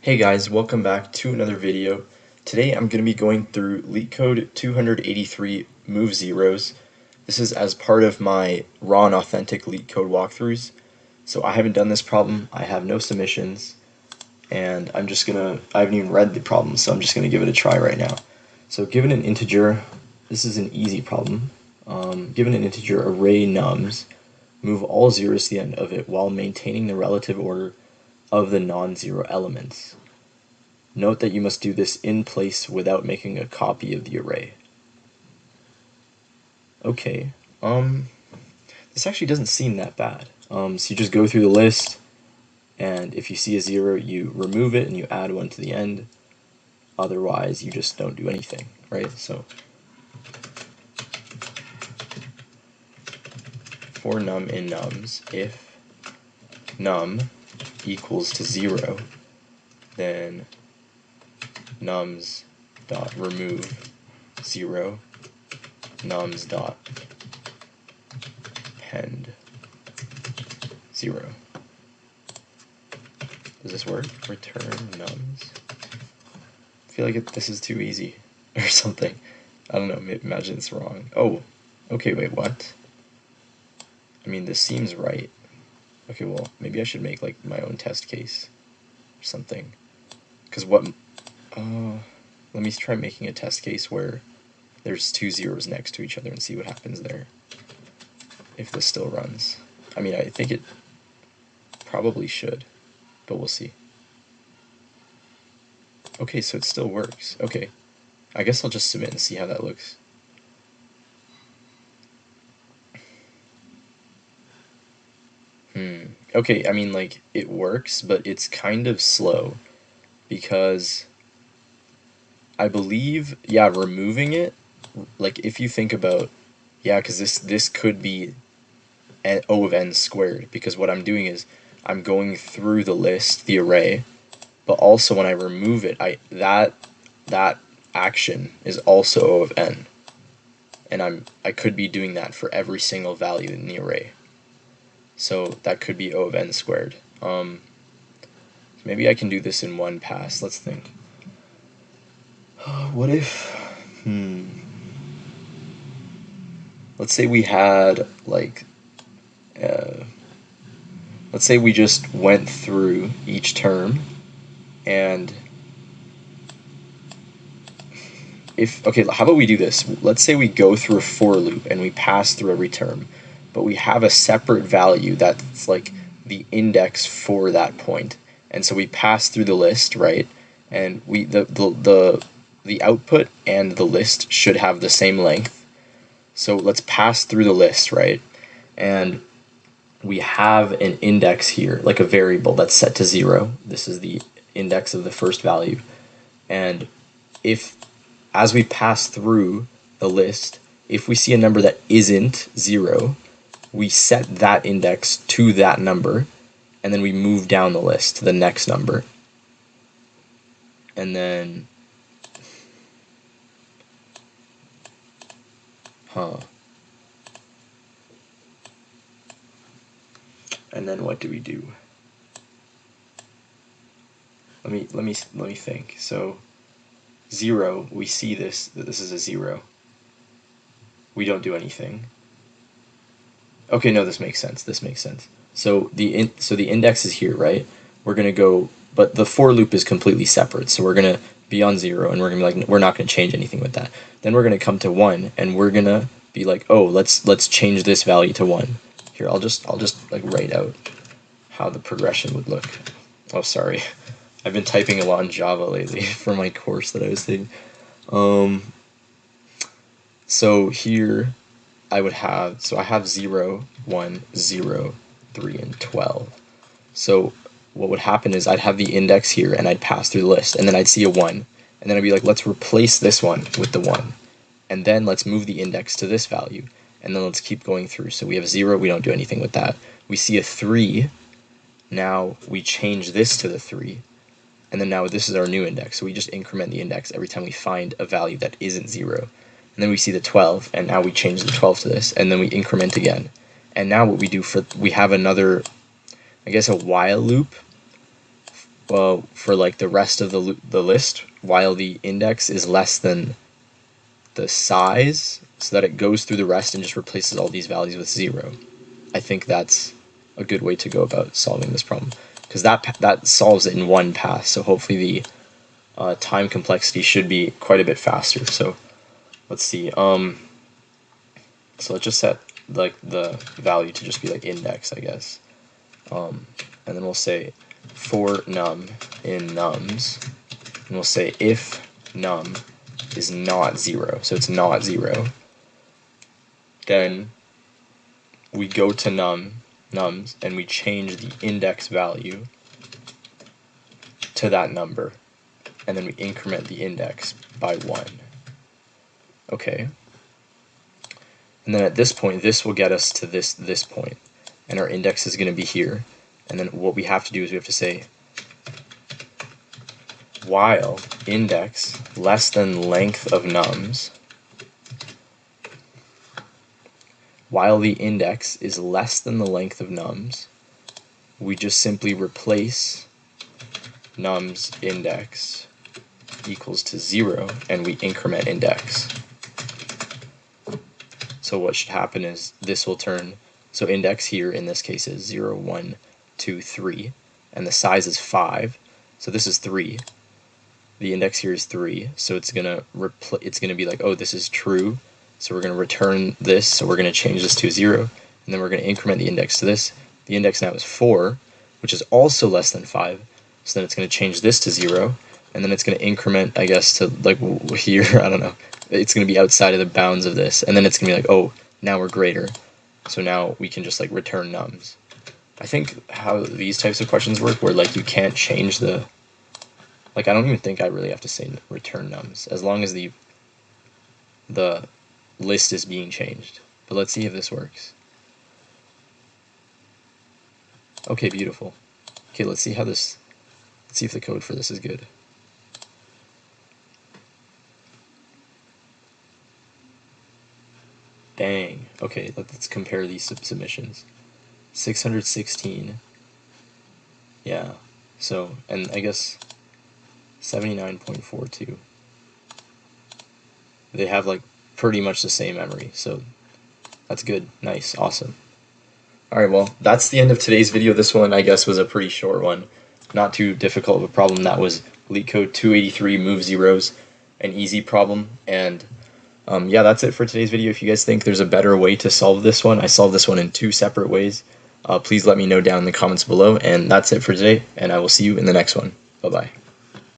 Hey guys, welcome back to another video. Today I'm going to be going through LeetCode 283 move zeros. This is as part of my raw and authentic LeetCode walkthroughs. So I haven't done this problem, I have no submissions, and I haven't even read the problem, so I'm just going to give it a try right now. So given an integer, this is an easy problem. Given an integer array nums, move all zeros to the end of it while maintaining the relative order of the non-zero elements. Note that you must do this in place without making a copy of the array. Okay, this actually doesn't seem that bad. So you just go through the list, and if you see a 0, you remove it and you add 1 to the end. Otherwise, you just don't do anything, right? So for num in nums, if num equals to 0, then nums dot remove 0, nums dot append 0. Does this work? Return nums. I feel like this is too easy or something. I don't know, imagine it's wrong. Oh, okay, wait, what? I mean, this seems right. Okay, well, maybe I should make like my own test case or something. Because what, let me try making a test case where there's two zeros next to each other and see what happens there. If this still runs. I mean, I think it probably should, but we'll see. Okay, so it still works. Okay, I guess I'll just submit and see how that looks. Okay, I mean, like, it works, but it's kind of slow because I believe, yeah, removing it, like, if you think about, yeah, because this could be O of n squared, because what I'm doing is I'm going through the list, the array, but also when I remove it, that action is also O of n, and I could be doing that for every single value in the array. So that could be O of n squared. Maybe I can do this in one pass. Let's think. What if, let's say we had, like, let's say we just went through each term, and okay, how about we do this? Let's say we go through a for loop and we pass through every term, but we have a separate value that's like the index for that point. And so we pass through the list, right? And the output and the list should have the same length. So let's pass through the list, right? And we have an index here, like a variable that's set to 0. This is the index of the first value. And if, as we pass through the list, if we see a number that isn't 0, we set that index to that number, and then we move down the list to the next number. And then, and then what do we do? Let me think. So 0, we see that this is a 0. We don't do anything. Okay, no, this makes sense. This makes sense. So the index is here, right? We're gonna go, but the for loop is completely separate. So we're gonna be on 0, and we're gonna be like, we're not gonna change anything with that. Then we're gonna come to 1, and we're gonna be like, oh, let's change this value to 1. Here, I'll just like write out how the progression would look. Oh, sorry, I've been typing a lot in Java lately for my course that I was taking. So here I would have, so I have 0, 1, 0, 3, and 12. So what would happen is I'd have the index here, and I'd pass through the list, and then I'd see a 1, and then I'd be like, let's replace this one with the 1, and then let's move the index to this value, and then let's keep going through. So we have 0, we don't do anything with that. We see a 3, now we change this to the 3, and then now this is our new index, so we just increment the index every time we find a value that isn't 0. And then we see the 12, and now we change the 12 to this, and then we increment again. And now what we do we have another, I guess, a while loop for like the rest of the list, while the index is less than the size, so that it goes through the rest and just replaces all these values with 0. I think that's a good way to go about solving this problem, because that solves it in one pass. So hopefully the time complexity should be quite a bit faster. So let's see. So let's just set like the value to just be like index, I guess. And then we'll say for num in nums, and we'll say if num is not 0, so it's not 0, then we go to nums and we change the index value to that number, and then we increment the index by 1. Okay. And then at this point, this will get us to this point, and our index is going to be here. And then what we have to do is we have to say while index less than length of nums, while the index is less than the length of nums, we just simply replace nums index equals to 0, and we increment index. So what should happen is this will turn, so index here in this case is 0, 1, 2, 3, and the size is 5, so this is 3. The index here is 3, so it's gonna be like, oh, this is true, so we're gonna return this, so we're gonna change this to 0, and then we're gonna increment the index to this. The index now is 4, which is also less than 5, so then it's gonna change this to 0, and then it's gonna increment, I guess, to like here, I don't know. It's gonna be outside of the bounds of this, and then it's gonna be like, oh, now we're greater, so now we can just like return nums. I think how these types of questions work, where like you can't change the, like I don't even think I really have to say return nums, as long as the list is being changed. But let's see if this works. Okay, beautiful. Okay, let's see if the code for this is good. Dang. Okay, let's compare these submissions. 616. Yeah. So, and I guess 79.42. They have like pretty much the same memory, so that's good. Nice. Awesome. Alright, well, that's the end of today's video. This one, I guess, was a pretty short one. Not too difficult of a problem. That was LeetCode 283 move zeros, an easy problem. And yeah, that's it for today's video. If you guys think there's a better way to solve this one, I solved this one in 2 separate ways. Please let me know down in the comments below. And that's it for today, and I will see you in the next one. Bye-bye.